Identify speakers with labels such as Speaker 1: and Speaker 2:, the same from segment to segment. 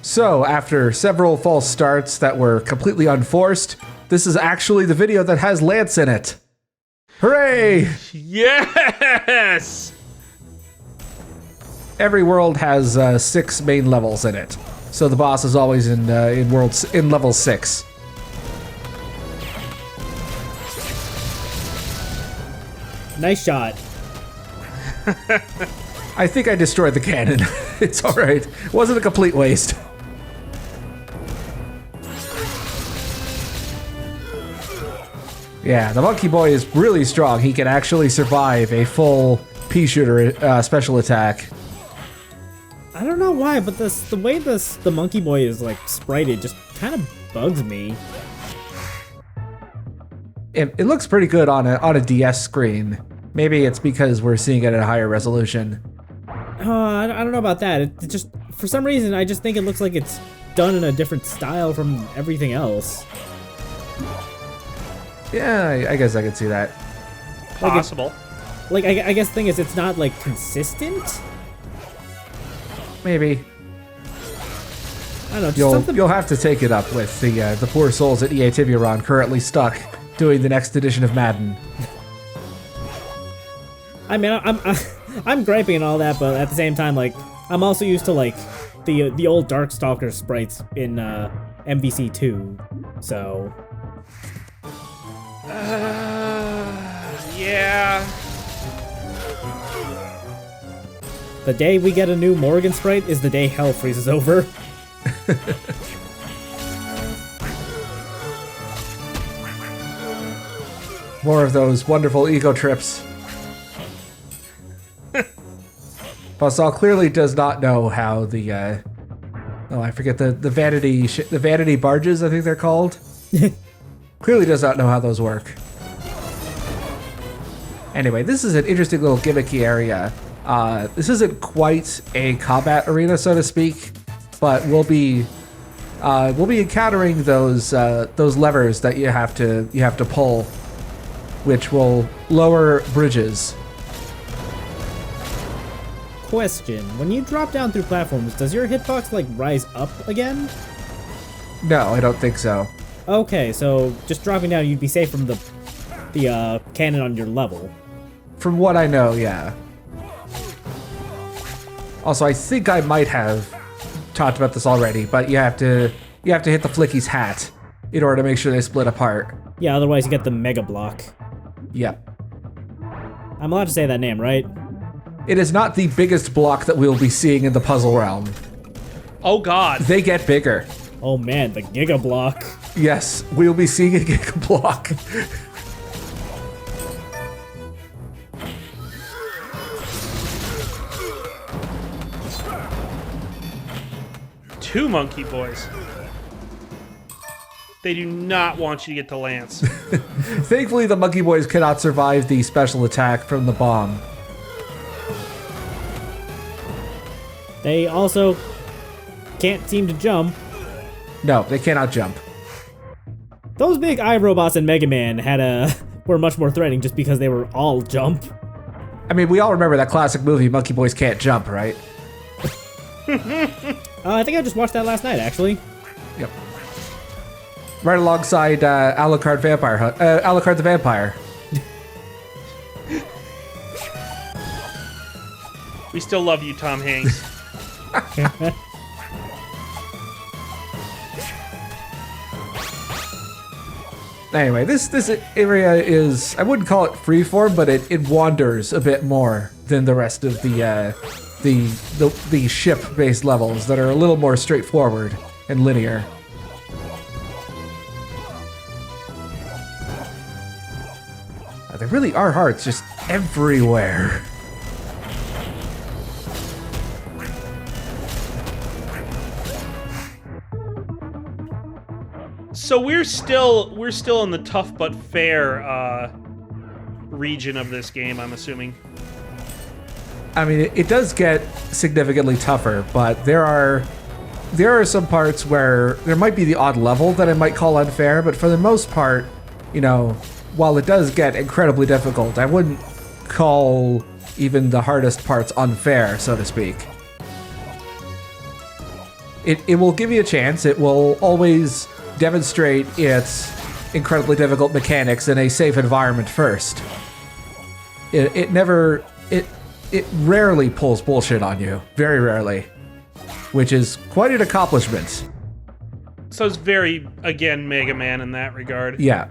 Speaker 1: So, after several false starts that were completely unforced, this is actually the video that has Lance in it. Hooray!
Speaker 2: Yes!
Speaker 1: Every world has 6 main levels in it, so the boss is always in level 6.
Speaker 3: Nice shot.
Speaker 1: I think I destroyed the cannon. It's all right. It wasn't a complete waste. Yeah, the monkey boy is really strong. He can actually survive a full pea shooter special attack.
Speaker 3: I don't know why, but the way the monkey boy is like sprited just kind of bugs me.
Speaker 1: It looks pretty good on a DS screen. Maybe it's because we're seeing it at a higher resolution.
Speaker 3: I don't know about that. It just, for some reason, I just think it looks like it's done in a different style from everything else.
Speaker 1: Yeah, I guess I could see that.
Speaker 2: Possible.
Speaker 3: I guess the thing is, it's not like consistent.
Speaker 1: Maybe.
Speaker 3: I don't know. Just something.
Speaker 1: You'll have to take it up with the poor souls at EA Tiburon currently stuck doing the next edition of Madden.
Speaker 3: I mean, I'm griping and all that, but at the same time, like, I'm also used to like the old Darkstalker sprites in MVC 2, so.
Speaker 2: Yeah.
Speaker 3: The day we get a new Morgan sprite is the day hell freezes over.
Speaker 1: More of those wonderful ego trips. Pascal clearly does not know how the I forget the vanity barges, I think they're called. Clearly does not know how those work. Anyway, this is an interesting little gimmicky area. This isn't quite a combat arena, so to speak, but we'll be encountering those levers that you have to pull, which will lower bridges.
Speaker 3: Question: when you drop down through platforms, does your hitbox like rise up again?
Speaker 1: No, I don't think so.
Speaker 3: Okay, so just dropping down, you'd be safe from the cannon on your level.
Speaker 1: From what I know, yeah. Also, I think I might have talked about this already, but you have to hit the Flicky's hat in order to make sure they split apart.
Speaker 3: Yeah, otherwise you get the Mega Block.
Speaker 1: Yep.
Speaker 3: I'm allowed to say that name, right?
Speaker 1: It is not the biggest block that we'll be seeing in the puzzle realm.
Speaker 2: Oh God.
Speaker 1: They get bigger.
Speaker 3: Oh man, the Giga Block.
Speaker 1: Yes, we'll be seeing a Giga Block.
Speaker 2: Two monkey boys. They do not want you to get to Lance.
Speaker 1: Thankfully, the monkey boys cannot survive the special attack from the bomb.
Speaker 3: They also can't seem to jump.
Speaker 1: No, they cannot jump.
Speaker 3: Those big eye robots in Mega Man were much more threatening just because they were all jump.
Speaker 1: I mean, we all remember that classic movie, Monkey Boys Can't Jump, right?
Speaker 3: I think I just watched that last night, actually.
Speaker 1: Yep. Right alongside Alucard the Vampire.
Speaker 2: We still love you, Tom Hanks.
Speaker 1: Anyway, this area is, I wouldn't call it freeform, but it wanders a bit more than the rest of the ship-based levels that are a little more straightforward and linear. There really are hearts just everywhere.
Speaker 2: So we're still in the tough but fair region of this game, I'm assuming.
Speaker 1: I mean, it does get significantly tougher, but there are some parts where there might be the odd level that I might call unfair, but for the most part, you know, while it does get incredibly difficult, I wouldn't call even the hardest parts unfair, so to speak. it will give you a chance. It will always demonstrate its incredibly difficult mechanics in a safe environment first. It rarely pulls bullshit on you. Very rarely. Which is quite an accomplishment.
Speaker 2: So it's very, again, Mega Man in that regard.
Speaker 1: Yeah.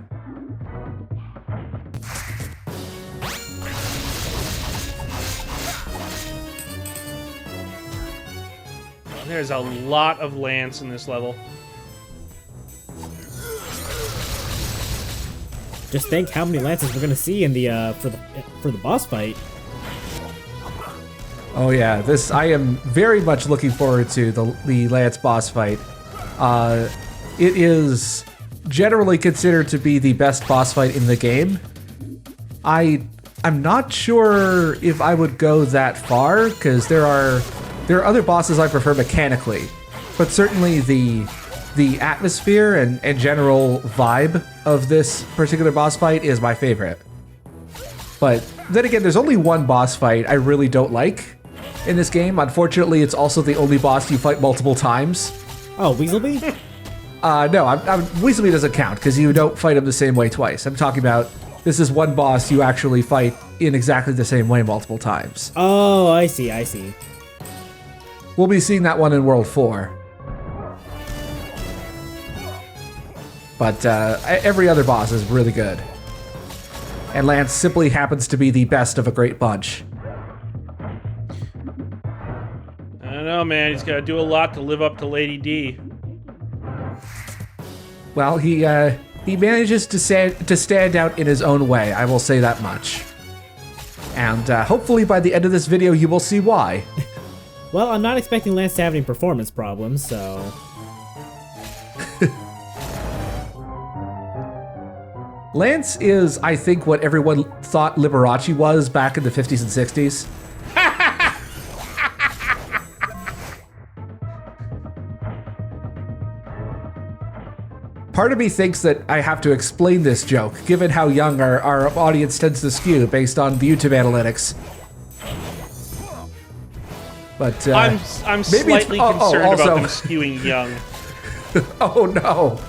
Speaker 2: There's a lot of Lance in this level.
Speaker 3: Just think how many lances we're gonna see in the for the boss fight.
Speaker 1: Oh yeah, I am very much looking forward to the Lance boss fight. It is generally considered to be the best boss fight in the game. I'm not sure if I would go that far, because there are other bosses I prefer mechanically, but certainly the atmosphere and general vibe of this particular boss fight is my favorite. But then again, there's only one boss fight I really don't like in this game. Unfortunately, it's also the only boss you fight multiple times.
Speaker 3: Oh, Weaselby?
Speaker 1: No, Weaselby doesn't count because you don't fight him the same way twice. I'm talking about this is one boss you actually fight in exactly the same way multiple times.
Speaker 3: Oh, I see.
Speaker 1: We'll be seeing that one in World 4. But every other boss is really good. And Lance simply happens to be the best of a great bunch.
Speaker 2: I don't know, man. He's got to do a lot to live up to Lady D.
Speaker 1: Well, he manages to stand out in his own way, I will say that much. And hopefully by the end of this video you will see why.
Speaker 3: Well, I'm not expecting Lance to have any performance problems, so...
Speaker 1: Lance is, I think, what everyone thought Liberace was back in the 50s and 60s. Part of me thinks that I have to explain this joke, given how young our audience tends to skew based on the YouTube analytics. But
Speaker 2: I'm slightly concerned about them skewing young.
Speaker 1: Oh no.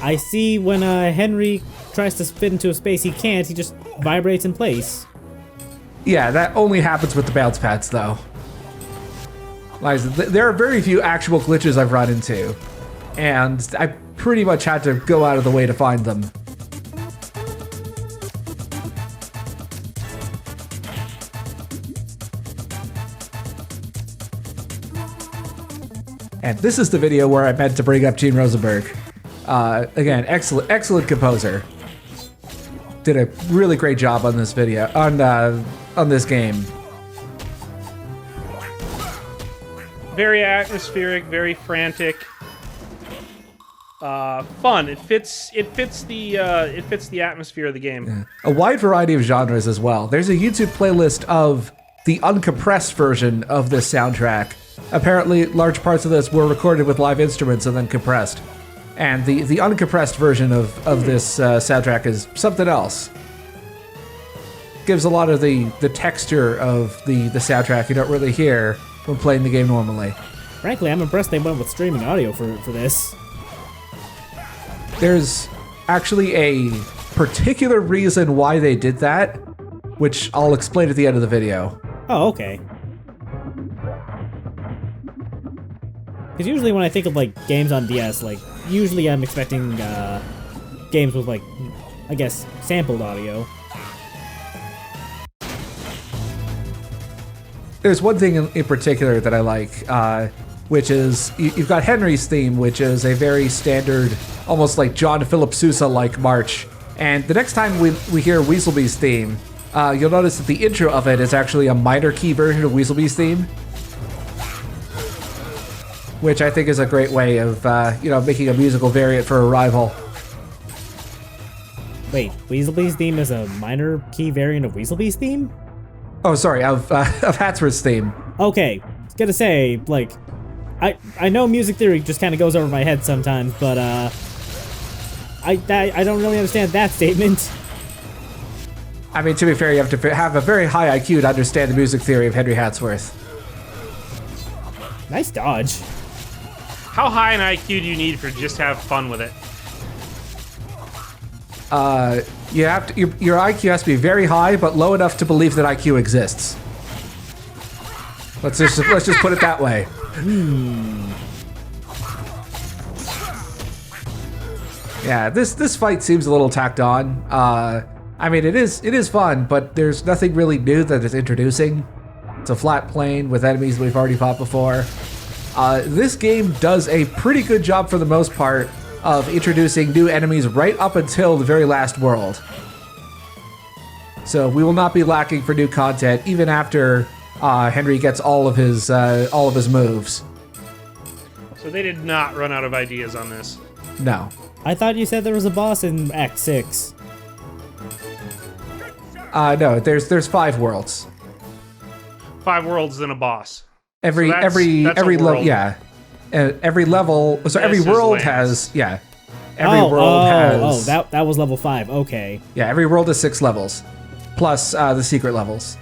Speaker 3: I see when Henry tries to spin into a space he can't, he just vibrates in place.
Speaker 1: Yeah, that only happens with the bounce pads, though. Like, there are very few actual glitches I've run into, and I pretty much had to go out of the way to find them. And this is the video where I meant to bring up Gene Rosenberg. Again, excellent composer. Did a really great job on this video, on this game.
Speaker 2: Very atmospheric, very frantic. Fun. It fits the atmosphere of the game.
Speaker 1: Yeah. A wide variety of genres as well. There's a YouTube playlist of the uncompressed version of this soundtrack. Apparently, large parts of this were recorded with live instruments and then compressed. And the uncompressed version of this soundtrack is something else. Gives a lot of the texture of the soundtrack you don't really hear when playing the game normally.
Speaker 3: Frankly, I'm impressed they went with streaming audio for this.
Speaker 1: There's actually a particular reason why they did that, which I'll explain at the end of the video.
Speaker 3: Oh, okay. Because usually when I think of, like, games on DS, like, usually I'm expecting, games with, like, I guess, sampled audio.
Speaker 1: There's one thing in particular that I like, which is, you've got Henry's theme, which is a very standard, almost like John Philip Sousa-like march. And the next time we hear Weaselby's theme, you'll notice that the intro of it is actually a minor key version of Weaselby's theme. Which I think is a great way of, making a musical variant for a rival.
Speaker 3: Wait, Weaselby's theme is a minor key variant of Weaselby's theme?
Speaker 1: Oh, sorry, of Hatsworth's theme.
Speaker 3: Okay, I was gonna say, like, I know music theory just kind of goes over my head sometimes, but I don't really understand that statement.
Speaker 1: I mean, to be fair, you have to have a very high IQ to understand the music theory of Henry Hatsworth.
Speaker 3: Nice dodge.
Speaker 2: How high an IQ do you need for just to have fun with it?
Speaker 1: You have to, your IQ has to be very high, but low enough to believe that IQ exists. Let's just put it that way. Yeah, this fight seems a little tacked on. I mean, it is fun, but there's nothing really new that it's introducing. It's a flat plane with enemies we've already fought before. This game does a pretty good job for the most part of introducing new enemies right up until the very last world. So we will not be lacking for new content even after Henry gets all of his moves.
Speaker 2: So they did not run out of ideas on this.
Speaker 1: No.
Speaker 3: I thought you said there was a boss in Act 6.
Speaker 1: No, there's 5 worlds.
Speaker 2: 5 worlds and a boss.
Speaker 1: Every
Speaker 2: that's a
Speaker 1: level,
Speaker 2: world.
Speaker 1: yeah. Every level, so every
Speaker 2: This is
Speaker 1: world
Speaker 2: lands.
Speaker 1: has, yeah. Every world has.
Speaker 3: That was level 5. Okay.
Speaker 1: Yeah, every world has 6 levels, plus the secret levels.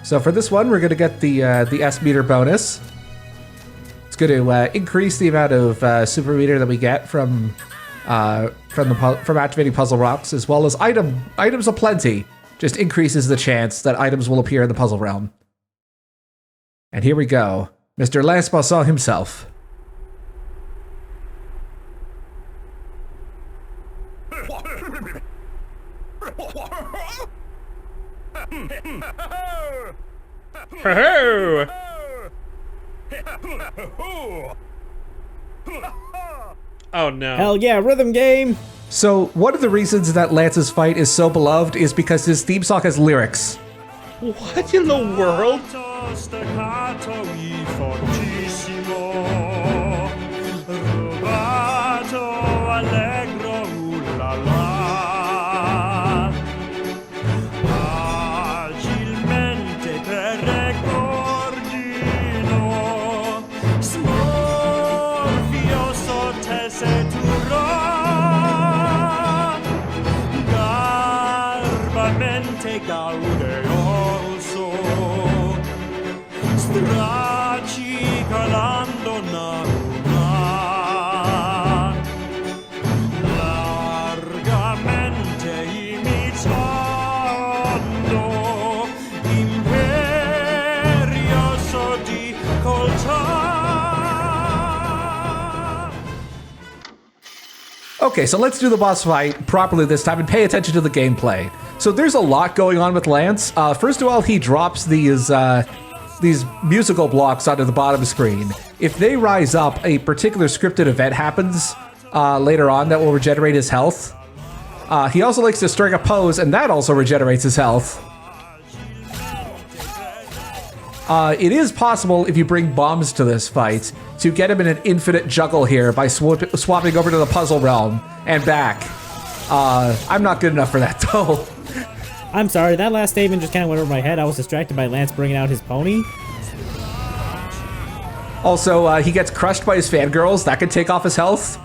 Speaker 1: So for this one, we're gonna get the S meter bonus. It's going to increase the amount of super meter that we get from activating puzzle rocks, as well as items aplenty. Just increases the chance that items will appear in the puzzle realm. And here we go, Mr. Lance Basson himself.
Speaker 2: Ho-ho! Oh no.
Speaker 3: Hell yeah, rhythm game!
Speaker 1: So one of the reasons that Lance's fight is so beloved is because his theme song has lyrics.
Speaker 2: What in the world?
Speaker 1: Okay, so let's do the boss fight properly this time and pay attention to the gameplay. So there's a lot going on with Lance. First of all, he drops these musical blocks onto the bottom screen. If they rise up, a particular scripted event happens later on that will regenerate his health. He also likes to strike a pose, and that also regenerates his health. It is possible, if you bring bombs to this fight, to get him in an infinite juggle here by swapping over to the puzzle realm and back. I'm not good enough for that, though.
Speaker 3: I'm sorry, that last statement just kind of went over my head. I was distracted by Lance bringing out his pony.
Speaker 1: Also, he gets crushed by his fangirls. That could take off his health.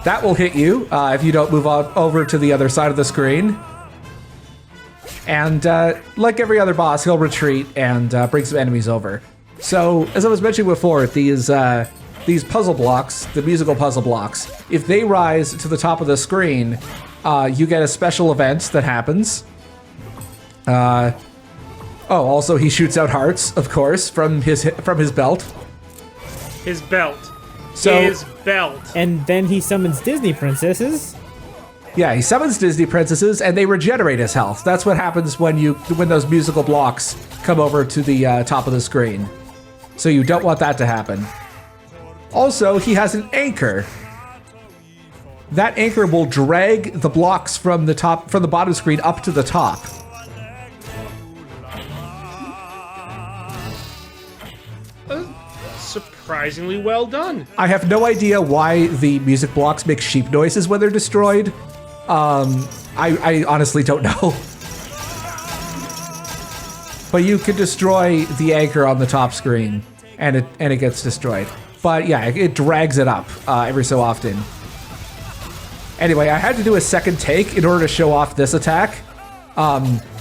Speaker 1: That will hit you if you don't move on over to the other side of the screen. And like every other boss, he'll retreat and bring some enemies over. So, as I was mentioning before, these puzzle blocks, the musical puzzle blocks, if they rise to the top of the screen, you get a special event that happens. Also he shoots out hearts, of course, from his belt.
Speaker 2: His belt.
Speaker 1: So,
Speaker 2: His belt.
Speaker 3: And then he summons Disney princesses.
Speaker 1: yeah, he summons Disney princesses, and they regenerate his health. That's what happens when those musical blocks come over to the top of the screen. So you don't want that to happen. Also, he has an anchor. That anchor will drag the blocks from the bottom screen up to the top.
Speaker 2: Surprisingly well done.
Speaker 1: I have no idea why the music blocks make sheep noises when they're destroyed. I honestly don't know. But you can destroy the anchor on the top screen, and it gets destroyed. but yeah, it drags it up every so often. Anyway, I had to do a second take in order to show off this attack.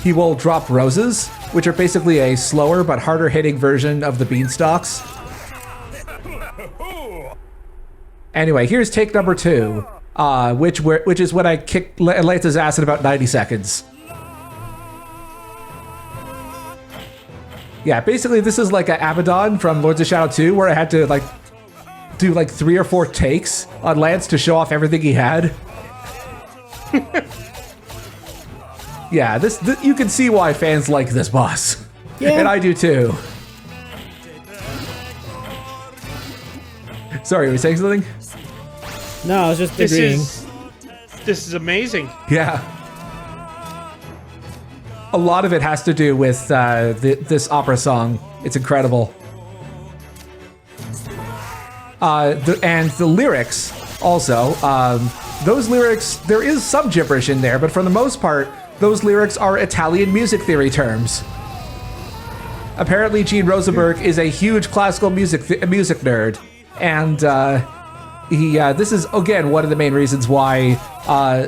Speaker 1: He will drop roses, which are basically a slower but harder hitting version of the beanstalks. Anyway, here's take number 2, which is when I kick Lance's ass in about 90 seconds. Yeah, basically this is like an Abaddon from Lords of Shadow 2, where I had to like do like 3 or 4 takes on Lance to show off everything he had. Yeah, this you can see why fans like this boss.
Speaker 3: Yeah.
Speaker 1: And I do too. Sorry, were you saying something?
Speaker 3: No, I was just agreeing.
Speaker 2: This is amazing.
Speaker 1: Yeah. A lot of it has to do with this opera song. It's incredible. And the lyrics also. Those lyrics, there is some gibberish in there, but for the most part, those lyrics are Italian music theory terms. Apparently, Gene Rosenberg is a huge classical music nerd, and this is again one of the main reasons why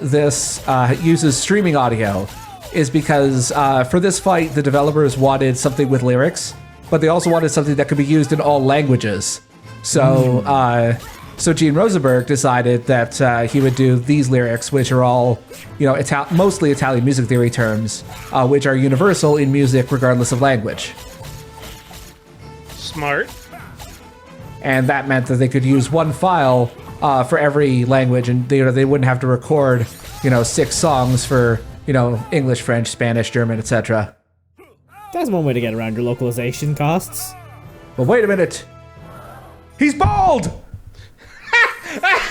Speaker 1: this uses streaming audio, is because for this fight the developers wanted something with lyrics, but they also wanted something that could be used in all languages. So so Gene Rosenberg decided that he would do these lyrics, which are all, mostly Italian music theory terms, which are universal in music regardless of language.
Speaker 2: Smart.
Speaker 1: And that meant that they could use one file for every language, and they wouldn't have to record, 6 songs for, English, French, Spanish, German, etc.
Speaker 3: That's one way to get around your localization costs.
Speaker 1: But wait a minute. He's bald!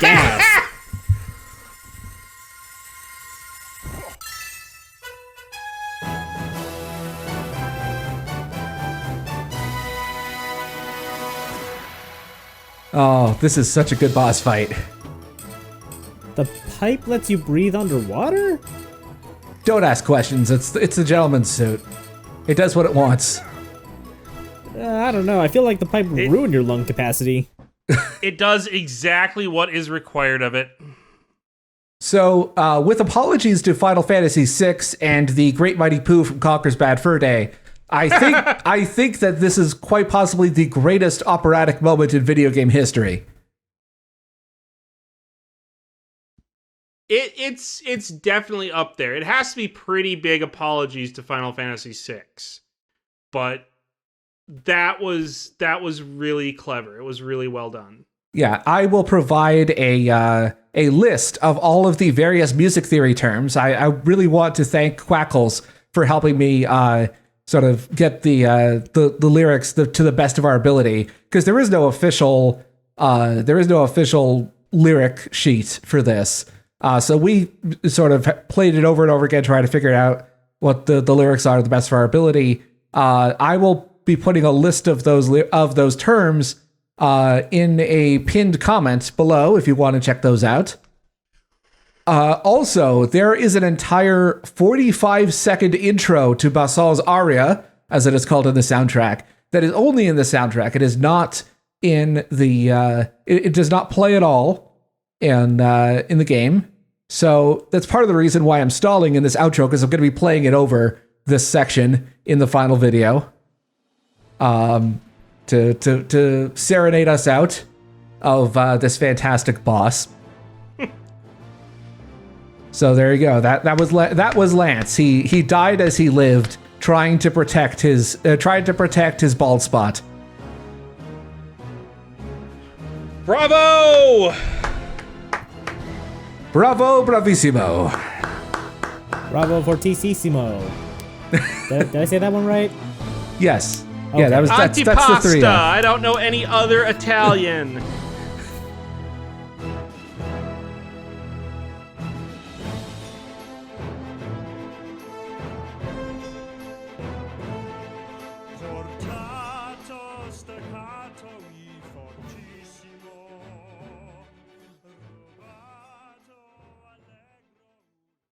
Speaker 3: Gas.
Speaker 1: Oh, this is such a good boss fight.
Speaker 3: The pipe lets you breathe underwater?
Speaker 1: Don't ask questions. It's the gentleman's suit. It does what it wants.
Speaker 3: I don't know. I feel like the pipe will ruin your lung capacity.
Speaker 2: It does exactly what is required of it.
Speaker 1: So, with apologies to Final Fantasy VI and the Great Mighty Pooh from Conker's Bad Fur Day, I think that this is quite possibly the greatest operatic moment in video game history.
Speaker 2: It's definitely up there. It has to be pretty big apologies to Final Fantasy VI, but that was really clever. It was really well done.
Speaker 1: Yeah, I will provide a list of all of the various music theory terms. I really want to thank Quackles for helping me sort of get the lyrics to the best of our ability, because there is no official lyric sheet for this. So we sort of played it over and over again, trying to figure out what the lyrics are to the best of our ability. I will be putting a list of those terms in a pinned comment below if you want to check those out. Also, there is an entire 45-second intro to Bassal's aria, as it is called in the soundtrack, that is only in the soundtrack. It is not in the. It does not play at all in the game. So that's part of the reason why I'm stalling in this outro, because I'm going to be playing it over this section in the final video. To serenade us out of this fantastic boss. So there you go. That was Lance. He died as he lived, trying to protect his bald spot.
Speaker 2: Bravo!
Speaker 1: Bravo, bravissimo.
Speaker 3: Bravo fortissimo. Did I say that one right?
Speaker 1: Yes.
Speaker 3: Okay.
Speaker 1: Yeah, that's the three.
Speaker 2: Antipasta. I don't know any other Italian.